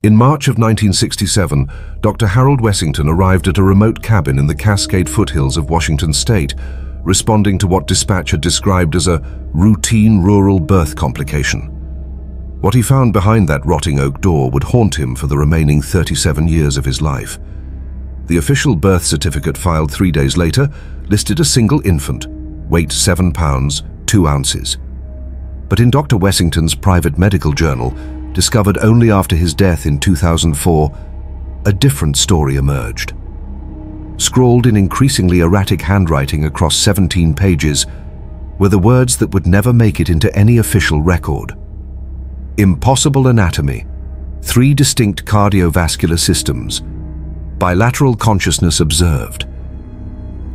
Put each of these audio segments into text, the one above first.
In March of 1967, Dr. Harold Wessington arrived at a remote cabin in the Cascade foothills of Washington state, responding to what dispatch had described as a routine rural birth complication. What he found behind that rotting oak door would haunt him for the remaining 37 years of his life. The official birth certificate filed 3 days later listed a single infant, weight 7 pounds, 2 ounces. But in Dr. Wessington's private medical journal, discovered only after his death in 2004, a different story emerged. Scrawled in increasingly erratic handwriting across 17 pages were the words that would never make it into any official record. Impossible anatomy, 3 distinct cardiovascular systems, bilateral consciousness observed.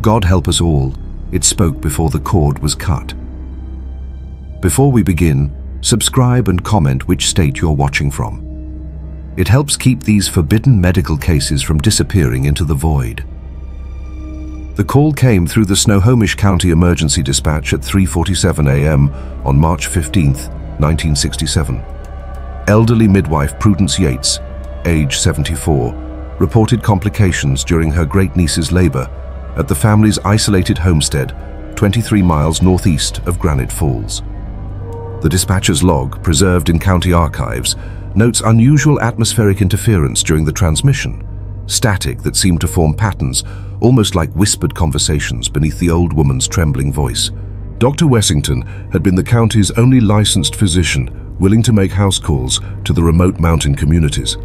God help us all, it spoke before the cord was cut. Before we begin, subscribe and comment which state you're watching from. It helps keep these forbidden medical cases from disappearing into the void. The call came through the Snohomish County Emergency Dispatch at 3:47 a.m. on March 15, 1967. Elderly midwife Prudence Yates, age 74, reported complications during her great-niece's labor at the family's isolated homestead, 23 miles northeast of Granite Falls. The dispatcher's log, preserved in county archives, notes unusual atmospheric interference during the transmission, static that seemed to form patterns, almost like whispered conversations beneath the old woman's trembling voice. Dr. Wessington had been the county's only licensed physician willing to make house calls to the remote mountain communities.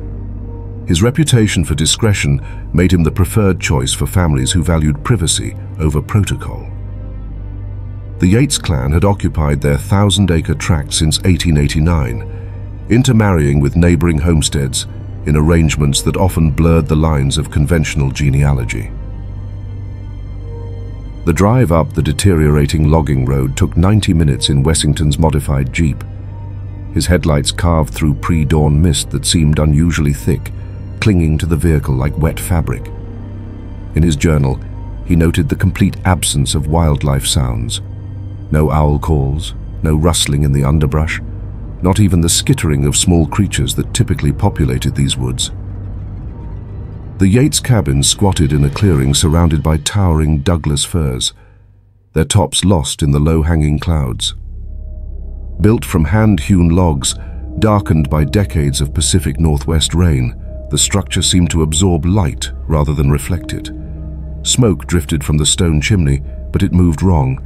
His reputation for discretion made him the preferred choice for families who valued privacy over protocol. The Yates clan had occupied their 1,000-acre tract since 1889, intermarrying with neighboring homesteads in arrangements that often blurred the lines of conventional genealogy. The drive up the deteriorating logging road took 90 minutes in Wessington's modified Jeep. His headlights carved through pre-dawn mist that seemed unusually thick, clinging to the vehicle like wet fabric. In his journal, he noted the complete absence of wildlife sounds. No owl calls, no rustling in the underbrush, not even the skittering of small creatures that typically populated these woods. The Yates Cabin squatted in a clearing surrounded by towering Douglas firs, their tops lost in the low-hanging clouds. Built from hand-hewn logs, darkened by decades of Pacific Northwest rain, the structure seemed to absorb light rather than reflect it. Smoke drifted from the stone chimney, but it moved wrong,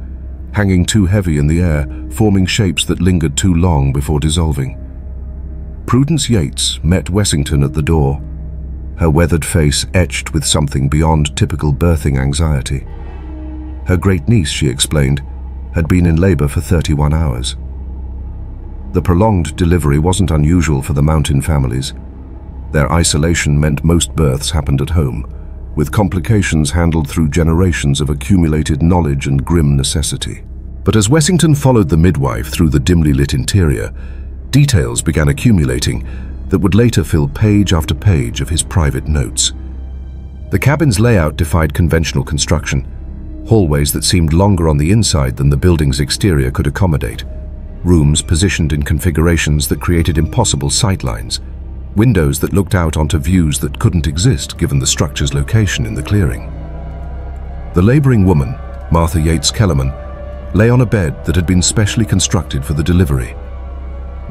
hanging too heavy in the air, forming shapes that lingered too long before dissolving. Prudence Yates met Wessington at the door, her weathered face etched with something beyond typical birthing anxiety. Her great-niece, she explained, had been in labor for 31 hours. The prolonged delivery wasn't unusual for the mountain families. Their isolation meant most births happened at home, with complications handled through generations of accumulated knowledge and grim necessity. But as Wessington followed the midwife through the dimly lit interior, details began accumulating that would later fill page after page of his private notes. The cabin's layout defied conventional construction, hallways that seemed longer on the inside than the building's exterior could accommodate, rooms positioned in configurations that created impossible sightlines, windows that looked out onto views that couldn't exist given the structure's location in the clearing. The laboring woman, Martha Yates Kellerman, lay on a bed that had been specially constructed for the delivery.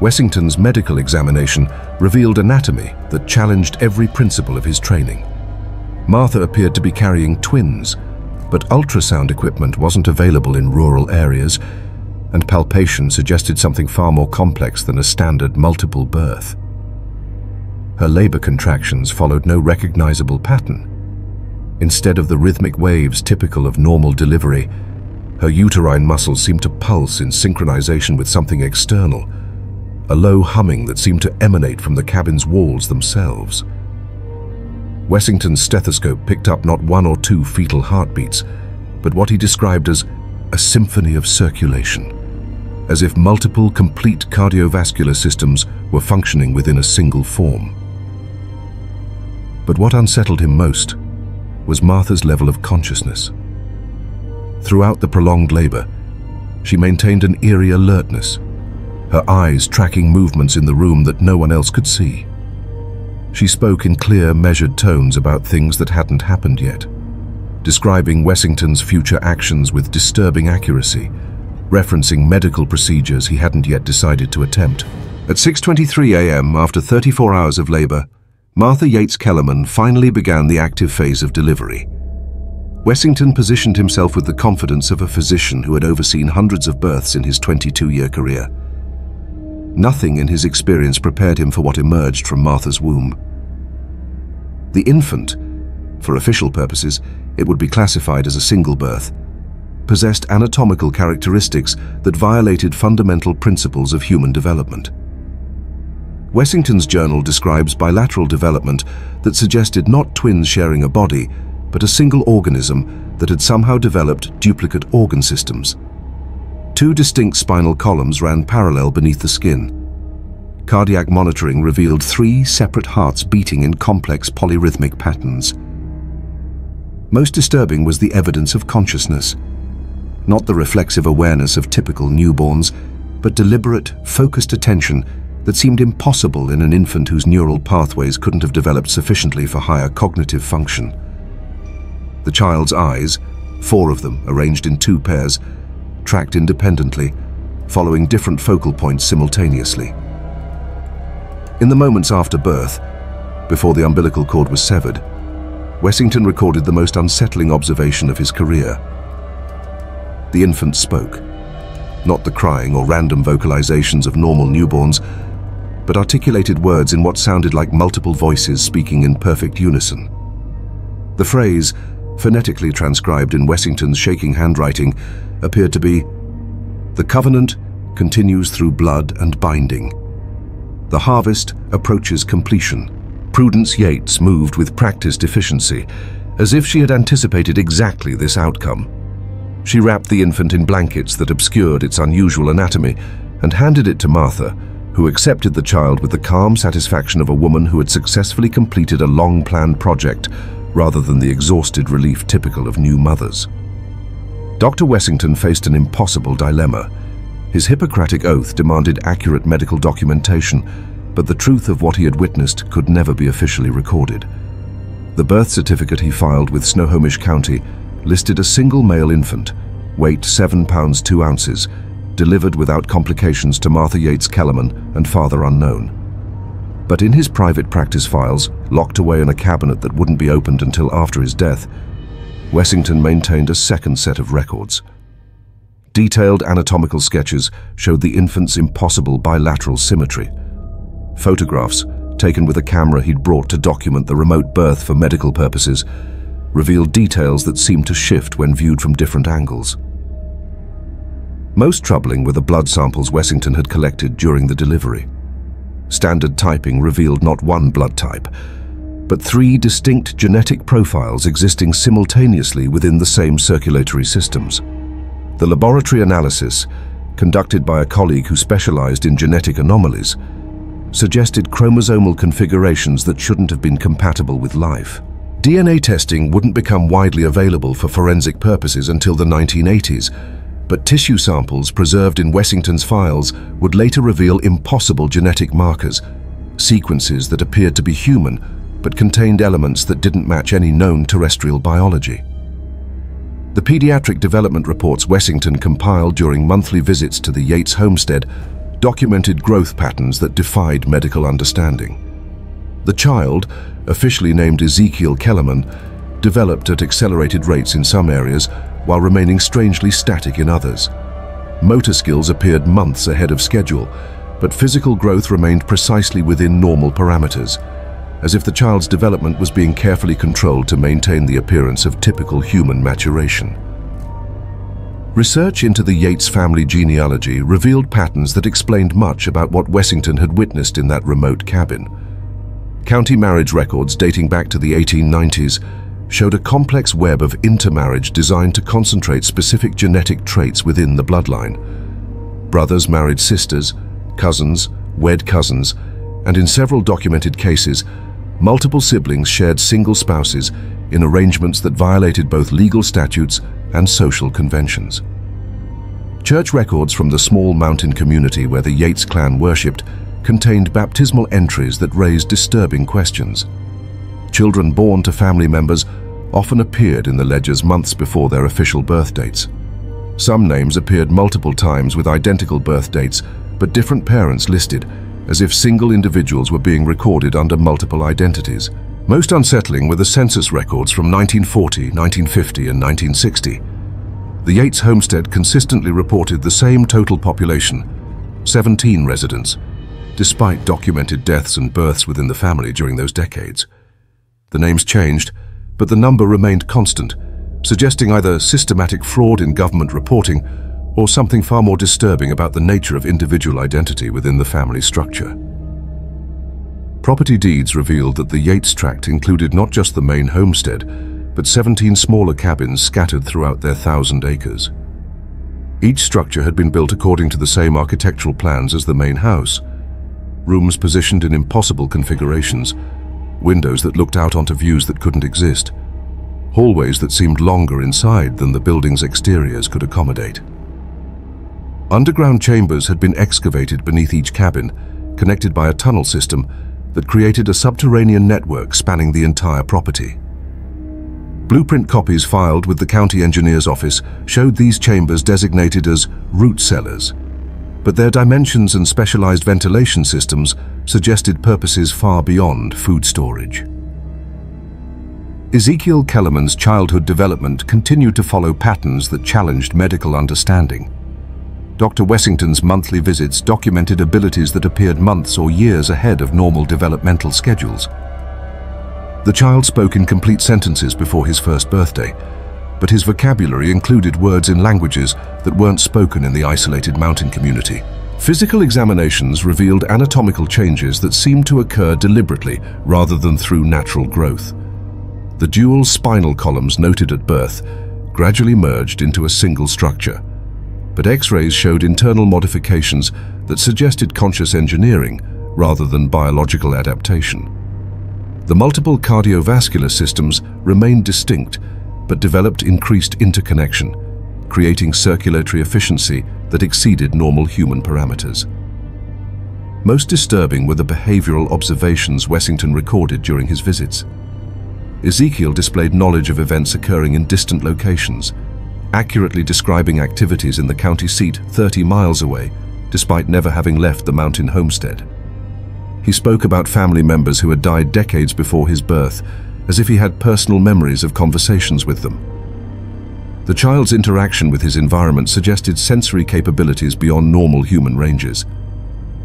Wessington's medical examination revealed anatomy that challenged every principle of his training. Martha appeared to be carrying twins, but ultrasound equipment wasn't available in rural areas, and palpation suggested something far more complex than a standard multiple birth. Her labor contractions followed no recognizable pattern. Instead of the rhythmic waves typical of normal delivery, her uterine muscles seemed to pulse in synchronization with something external, a low humming that seemed to emanate from the cabin's walls themselves. Wessington's stethoscope picked up not 1 or 2 fetal heartbeats, but what he described as a symphony of circulation, as if multiple complete cardiovascular systems were functioning within a single form. But what unsettled him most was Martha's level of consciousness. Throughout the prolonged labor, she maintained an eerie alertness, her eyes tracking movements in the room that no one else could see. She spoke in clear, measured tones about things that hadn't happened yet, describing Wessington's future actions with disturbing accuracy, referencing medical procedures he hadn't yet decided to attempt. At 6:23 a.m., after 34 hours of labor, Martha Yates Kellerman finally began the active phase of delivery. Wessington positioned himself with the confidence of a physician who had overseen hundreds of births in his 22-year career. Nothing in his experience prepared him for what emerged from Martha's womb. The infant, for official purposes, it would be classified as a single birth, possessed anatomical characteristics that violated fundamental principles of human development. Wessington's journal describes bilateral development that suggested not twins sharing a body, but a single organism that had somehow developed duplicate organ systems. Two distinct spinal columns ran parallel beneath the skin. Cardiac monitoring revealed 3 separate hearts beating in complex polyrhythmic patterns. Most disturbing was the evidence of consciousness. Not the reflexive awareness of typical newborns, but deliberate, focused attention that seemed impossible in an infant whose neural pathways couldn't have developed sufficiently for higher cognitive function. The child's eyes, 4 of them arranged in 2 pairs, tracked independently, following different focal points simultaneously. In the moments after birth, before the umbilical cord was severed, Wessington recorded the most unsettling observation of his career. The infant spoke, not the crying or random vocalizations of normal newborns, but articulated words in what sounded like multiple voices speaking in perfect unison. The phrase, phonetically transcribed in Wessington's shaking handwriting, appeared to be, "The covenant continues through blood and binding. The harvest approaches completion." Prudence Yates moved with practiced efficiency, as if she had anticipated exactly this outcome. She wrapped the infant in blankets that obscured its unusual anatomy and handed it to Martha, who accepted the child with the calm satisfaction of a woman who had successfully completed a long-planned project rather than the exhausted relief typical of new mothers. Dr. Wessington faced an impossible dilemma. His Hippocratic oath demanded accurate medical documentation, but the truth of what he had witnessed could never be officially recorded. The birth certificate he filed with Snohomish County listed a single male infant, weight 7 pounds 2 ounces, delivered without complications to Martha Yates Kellerman and father unknown. But in his private practice files, locked away in a cabinet that wouldn't be opened until after his death, Wessington maintained a second set of records. Detailed anatomical sketches showed the infant's impossible bilateral symmetry. Photographs, taken with a camera he'd brought to document the remote birth for medical purposes, revealed details that seemed to shift when viewed from different angles. Most troubling were the blood samples Wessington had collected during the delivery. Standard typing revealed not one blood type, but 3 distinct genetic profiles existing simultaneously within the same circulatory systems. The laboratory analysis, conducted by a colleague who specialized in genetic anomalies, suggested chromosomal configurations that shouldn't have been compatible with life. DNA testing wouldn't become widely available for forensic purposes until the 1980s, but tissue samples preserved in Wessington's files would later reveal impossible genetic markers, sequences that appeared to be human, but contained elements that didn't match any known terrestrial biology. The pediatric development reports Wessington compiled during monthly visits to the Yates homestead documented growth patterns that defied medical understanding. The child, officially named Ezekiel Kellerman, developed at accelerated rates in some areas while remaining strangely static in others. Motor skills appeared months ahead of schedule, but physical growth remained precisely within normal parameters, as if the child's development was being carefully controlled to maintain the appearance of typical human maturation. Research into the Yates family genealogy revealed patterns that explained much about what Wessington had witnessed in that remote cabin. County marriage records dating back to the 1890s showed a complex web of intermarriage designed to concentrate specific genetic traits within the bloodline. Brothers married sisters, cousins, wed cousins, and in several documented cases, multiple siblings shared single spouses in arrangements that violated both legal statutes and social conventions. Church records from the small mountain community where the Yates clan worshipped contained baptismal entries that raised disturbing questions. Children born to family members often appeared in the ledgers months before their official birth dates. Some names appeared multiple times with identical birth dates, but different parents listed, as if single individuals were being recorded under multiple identities. Most unsettling were the census records from 1940, 1950, and 1960. The Yates homestead consistently reported the same total population, 17 residents, despite documented deaths and births within the family during those decades. The names changed, but the number remained constant, suggesting either systematic fraud in government reporting or something far more disturbing about the nature of individual identity within the family structure. Property deeds revealed that the Yates tract included not just the main homestead, but 17 smaller cabins scattered throughout their 1,000 acres. Each structure had been built according to the same architectural plans as the main house. Rooms positioned in impossible configurations, windows that looked out onto views that couldn't exist, hallways that seemed longer inside than the building's exteriors could accommodate. Underground chambers had been excavated beneath each cabin, connected by a tunnel system that created a subterranean network spanning the entire property. Blueprint copies filed with the county engineer's office showed these chambers designated as root cellars, but their dimensions and specialized ventilation systems suggested purposes far beyond food storage. Ezekiel Kellerman's childhood development continued to follow patterns that challenged medical understanding. Dr. Wessington's monthly visits documented abilities that appeared months or years ahead of normal developmental schedules. The child spoke in complete sentences before his first birthday, but his vocabulary included words in languages that weren't spoken in the isolated mountain community. Physical examinations revealed anatomical changes that seemed to occur deliberately rather than through natural growth. The dual spinal columns noted at birth gradually merged into a single structure, but X-rays showed internal modifications that suggested conscious engineering rather than biological adaptation. The multiple cardiovascular systems remained distinct, but developed increased interconnection, creating circulatory efficiency that exceeded normal human parameters. Most disturbing were the behavioral observations Wessington recorded during his visits. Ezekiel displayed knowledge of events occurring in distant locations, accurately describing activities in the county seat 30 miles away, despite never having left the mountain homestead. He spoke about family members who had died decades before his birth, as if he had personal memories of conversations with them. The child's interaction with his environment suggested sensory capabilities beyond normal human ranges.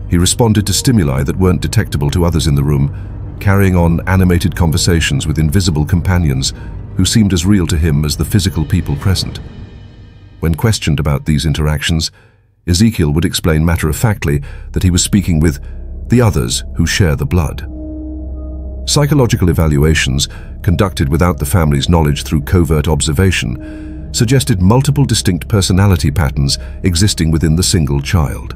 He responded to stimuli that weren't detectable to others in the room, carrying on animated conversations with invisible companions who seemed as real to him as the physical people present. When questioned about these interactions, Ezekiel would explain matter-of-factly that he was speaking with the others who share the blood. Psychological evaluations, conducted without the family's knowledge through covert observation, suggested multiple distinct personality patterns existing within the single child.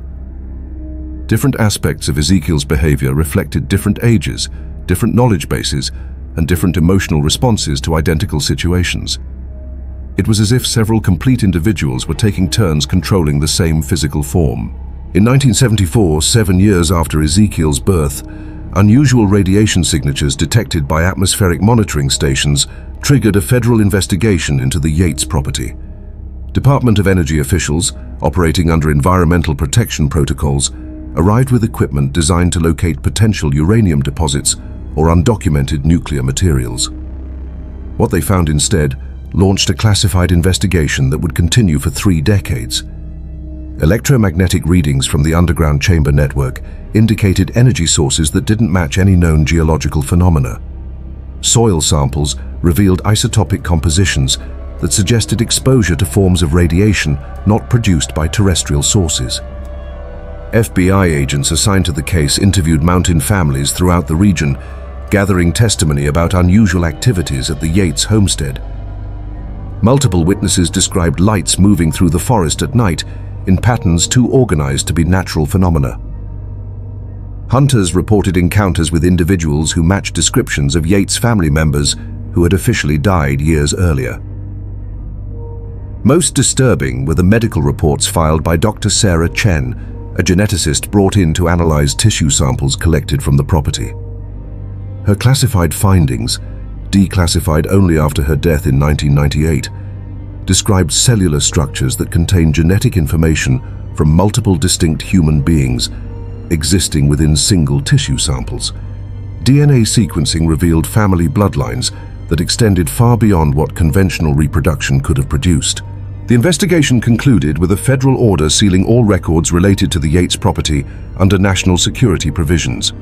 Different aspects of Ezekiel's behavior reflected different ages, different knowledge bases, and different emotional responses to identical situations. It was as if several complete individuals were taking turns controlling the same physical form. In 1974, 7 years after Ezekiel's birth, unusual radiation signatures detected by atmospheric monitoring stations triggered a federal investigation into the Yates property. Department of Energy officials, operating under environmental protection protocols, arrived with equipment designed to locate potential uranium deposits or undocumented nuclear materials. What they found instead launched a classified investigation that would continue for 3 decades. Electromagnetic readings from the underground chamber network indicated energy sources that didn't match any known geological phenomena. Soil samples revealed isotopic compositions that suggested exposure to forms of radiation not produced by terrestrial sources. FBI agents assigned to the case interviewed mountain families throughout the region, gathering testimony about unusual activities at the Yates homestead. Multiple witnesses described lights moving through the forest at night in patterns too organized to be natural phenomena. Hunters reported encounters with individuals who matched descriptions of Yates family members who had officially died years earlier. Most disturbing were the medical reports filed by Dr. Sarah Chen, a geneticist brought in to analyze tissue samples collected from the property. Her classified findings, declassified only after her death in 1998, described cellular structures that contain genetic information from multiple distinct human beings existing within single tissue samples. DNA sequencing revealed family bloodlines that extended far beyond what conventional reproduction could have produced. The investigation concluded with a federal order sealing all records related to the Yates property under national security provisions.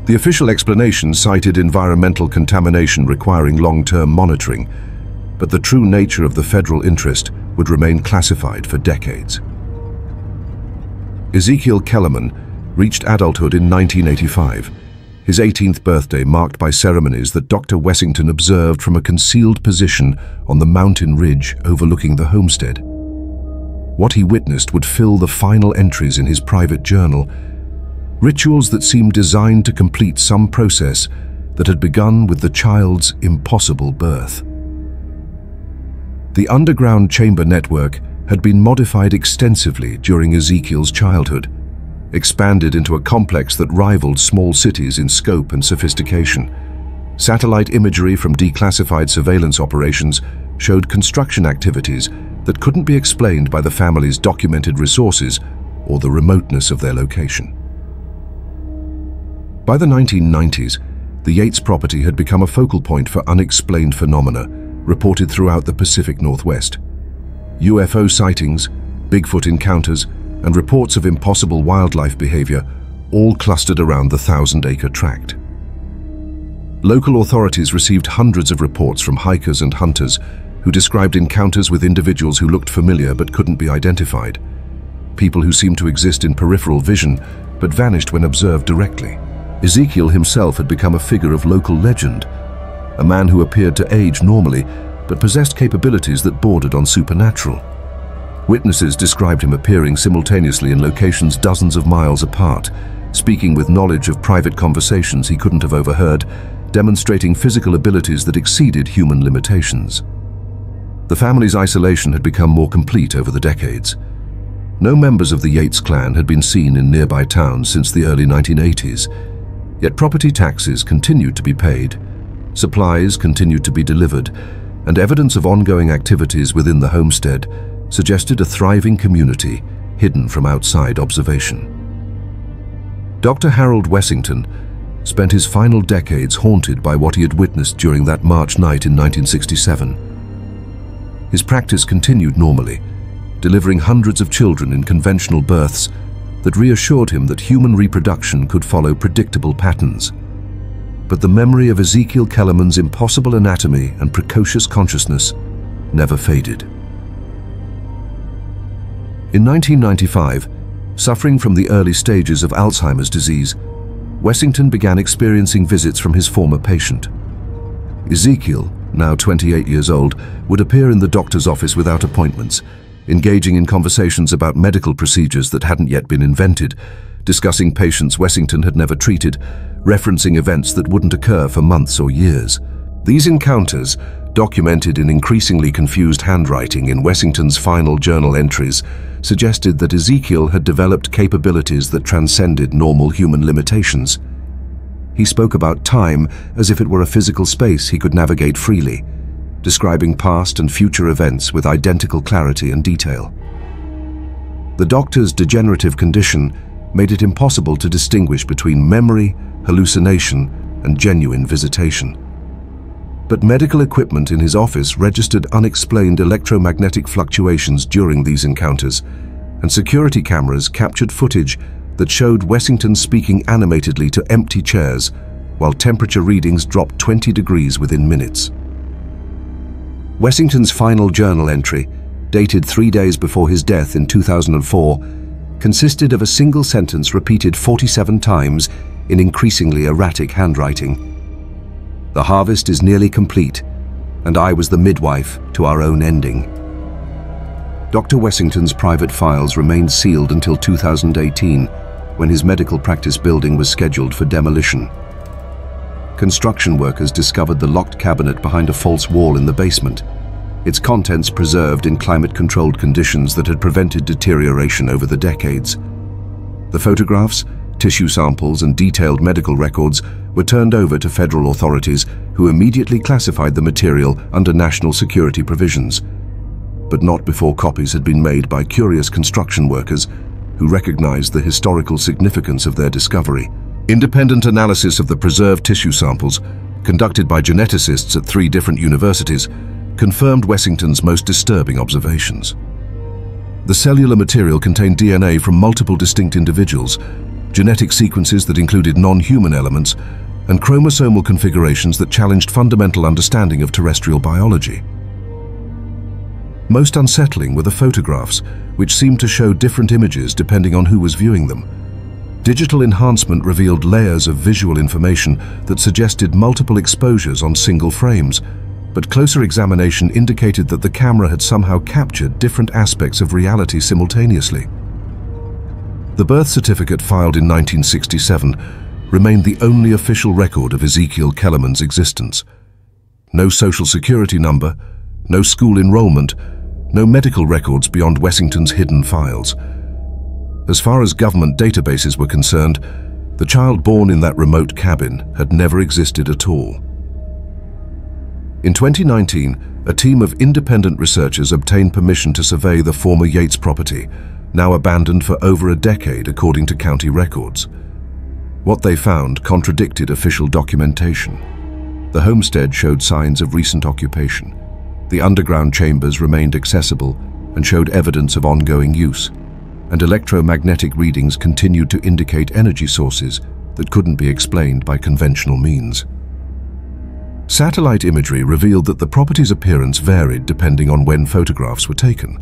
The official explanation cited environmental contamination requiring long-term monitoring, but the true nature of the federal interest would remain classified for decades. Ezekiel Kellerman reached adulthood in 1985, his 18th birthday marked by ceremonies that Dr. Wessington observed from a concealed position on the mountain ridge overlooking the homestead. What he witnessed would fill the final entries in his private journal, rituals that seemed designed to complete some process that had begun with the child's impossible birth. The underground chamber network had been modified extensively during Ezekiel's childhood, expanded into a complex that rivaled small cities in scope and sophistication. Satellite imagery from declassified surveillance operations showed construction activities that couldn't be explained by the family's documented resources or the remoteness of their location. By the 1990s, the Yates property had become a focal point for unexplained phenomena reported throughout the Pacific Northwest. UFO sightings, Bigfoot encounters, and reports of impossible wildlife behavior all clustered around the 1,000-acre tract. Local authorities received hundreds of reports from hikers and hunters who described encounters with individuals who looked familiar but couldn't be identified, people who seemed to exist in peripheral vision but vanished when observed directly. Ezekiel himself had become a figure of local legend, a man who appeared to age normally but possessed capabilities that bordered on supernatural. Witnesses described him appearing simultaneously in locations dozens of miles apart, speaking with knowledge of private conversations he couldn't have overheard, demonstrating physical abilities that exceeded human limitations. The family's isolation had become more complete over the decades. No members of the Yates clan had been seen in nearby towns since the early 1980s, yet property taxes continued to be paid, supplies continued to be delivered, and evidence of ongoing activities within the homestead suggested a thriving community hidden from outside observation. Dr. Harold Wessington spent his final decades haunted by what he had witnessed during that March night in 1967. His practice continued normally, delivering hundreds of children in conventional births that reassured him that human reproduction could follow predictable patterns. But the memory of Ezekiel Kellerman's impossible anatomy and precocious consciousness never faded. In 1995, suffering from the early stages of Alzheimer's disease, Wessington began experiencing visits from his former patient. Ezekiel, now 28 years old, would appear in the doctor's office without appointments, engaging in conversations about medical procedures that hadn't yet been invented, discussing patients Wessington had never treated, referencing events that wouldn't occur for months or years. These encounters, documented in increasingly confused handwriting in Wessington's final journal entries, suggested that Ezekiel had developed capabilities that transcended normal human limitations. He spoke about time as if it were a physical space he could navigate freely, describing past and future events with identical clarity and detail. The doctor's degenerative condition made it impossible to distinguish between memory, hallucination, and genuine visitation. But medical equipment in his office registered unexplained electromagnetic fluctuations during these encounters, and security cameras captured footage that showed Wessington speaking animatedly to empty chairs, while temperature readings dropped 20 degrees within minutes. Wessington's final journal entry, dated 3 days before his death in 2004, consisted of a single sentence repeated 47 times in increasingly erratic handwriting. "The harvest is nearly complete, and I was the midwife to our own ending." Dr. Wessington's private files remained sealed until 2018, when his medical practice building was scheduled for demolition. Construction workers discovered the locked cabinet behind a false wall in the basement, its contents preserved in climate-controlled conditions that had prevented deterioration over the decades. The photographs, tissue samples, and detailed medical records were turned over to federal authorities who immediately classified the material under national security provisions, but not before copies had been made by curious construction workers who recognized the historical significance of their discovery. Independent analysis of the preserved tissue samples, conducted by geneticists at 3 different universities, confirmed Wessington's most disturbing observations. The cellular material contained DNA from multiple distinct individuals, genetic sequences that included non-human elements, and chromosomal configurations that challenged fundamental understanding of terrestrial biology. Most unsettling were the photographs, which seemed to show different images depending on who was viewing them. Digital enhancement revealed layers of visual information that suggested multiple exposures on single frames, but closer examination indicated that the camera had somehow captured different aspects of reality simultaneously. The birth certificate filed in 1967 remained the only official record of Ezekiel Kellerman's existence. No social security number, no school enrollment, no medical records beyond Wessington's hidden files. As far as government databases were concerned, the child born in that remote cabin had never existed at all. In 2019, a team of independent researchers obtained permission to survey the former Yates property, now abandoned for over a decade according to county records. What they found contradicted official documentation. The homestead showed signs of recent occupation. The underground chambers remained accessible and showed evidence of ongoing use, and electromagnetic readings continued to indicate energy sources that couldn't be explained by conventional means. Satellite imagery revealed that the property's appearance varied depending on when photographs were taken.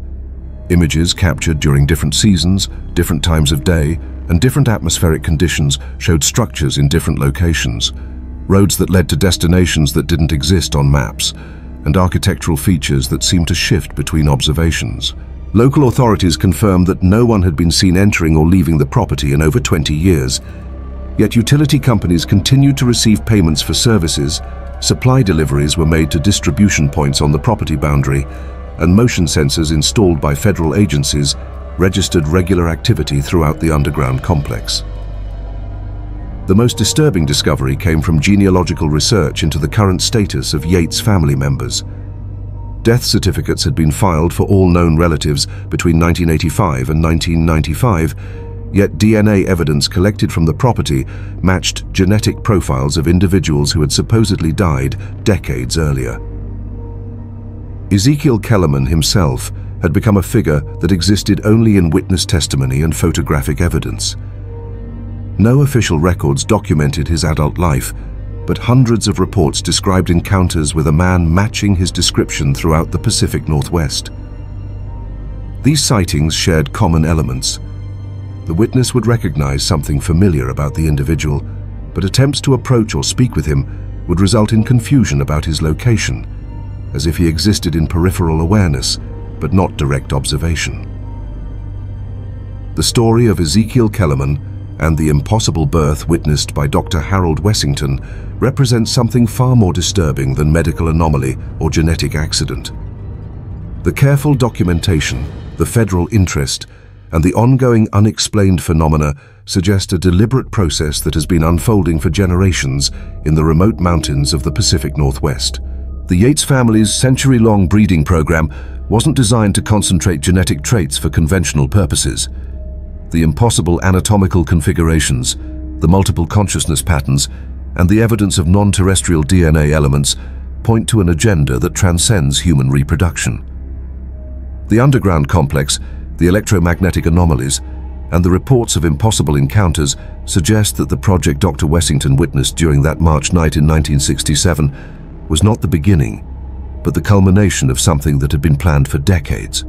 Images captured during different seasons, different times of day, and different atmospheric conditions showed structures in different locations, roads that led to destinations that didn't exist on maps, and architectural features that seemed to shift between observations. Local authorities confirmed that no one had been seen entering or leaving the property in over 20 years, yet utility companies continued to receive payments for services, supply deliveries were made to distribution points on the property boundary, and motion sensors installed by federal agencies registered regular activity throughout the underground complex. The most disturbing discovery came from genealogical research into the current status of Yates family members. Death certificates had been filed for all known relatives between 1985 and 1995, yet DNA evidence collected from the property matched genetic profiles of individuals who had supposedly died decades earlier. Ezekiel Kellerman himself had become a figure that existed only in witness testimony and photographic evidence. No official records documented his adult life, but hundreds of reports described encounters with a man matching his description throughout the Pacific Northwest. These sightings shared common elements. The witness would recognize something familiar about the individual, but attempts to approach or speak with him would result in confusion about his location, as if he existed in peripheral awareness, but not direct observation. The story of Ezekiel Kellerman and the impossible birth witnessed by Dr. Harold Wessington represents something far more disturbing than medical anomaly or genetic accident. The careful documentation, the federal interest, and the ongoing unexplained phenomena suggest a deliberate process that has been unfolding for generations in the remote mountains of the Pacific Northwest. The Yates family's century-long breeding program wasn't designed to concentrate genetic traits for conventional purposes. The impossible anatomical configurations, the multiple consciousness patterns, and the evidence of non-terrestrial DNA elements point to an agenda that transcends human reproduction. The underground complex, the electromagnetic anomalies, and the reports of impossible encounters suggest that the project Dr. Wessington witnessed during that March night in 1967 was not the beginning, but the culmination of something that had been planned for decades.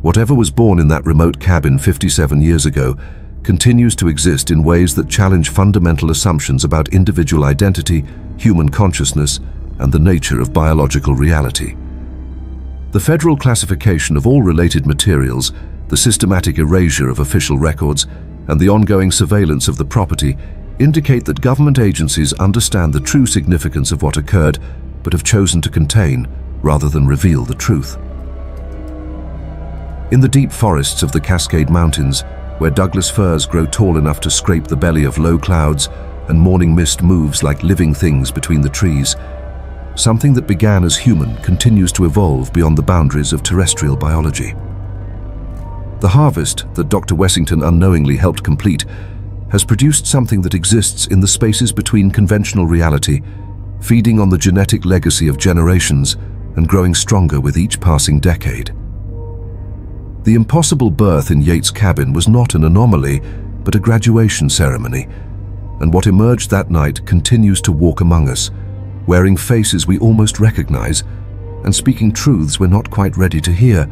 Whatever was born in that remote cabin 57 years ago continues to exist in ways that challenge fundamental assumptions about individual identity, human consciousness, and the nature of biological reality. The federal classification of all related materials, the systematic erasure of official records, and the ongoing surveillance of the property indicate that government agencies understand the true significance of what occurred, but have chosen to contain rather than reveal the truth. In the deep forests of the Cascade Mountains, where Douglas firs grow tall enough to scrape the belly of low clouds and morning mist moves like living things between the trees. Something that began as human continues to evolve beyond the boundaries of terrestrial biology. The harvest that Dr. Wessington unknowingly helped complete has produced something that exists in the spaces between conventional reality, feeding on the genetic legacy of generations and growing stronger with each passing decade. The impossible birth in Yates Cabin was not an anomaly, but a graduation ceremony, and what emerged that night continues to walk among us, wearing faces we almost recognize and speaking truths we're not quite ready to hear.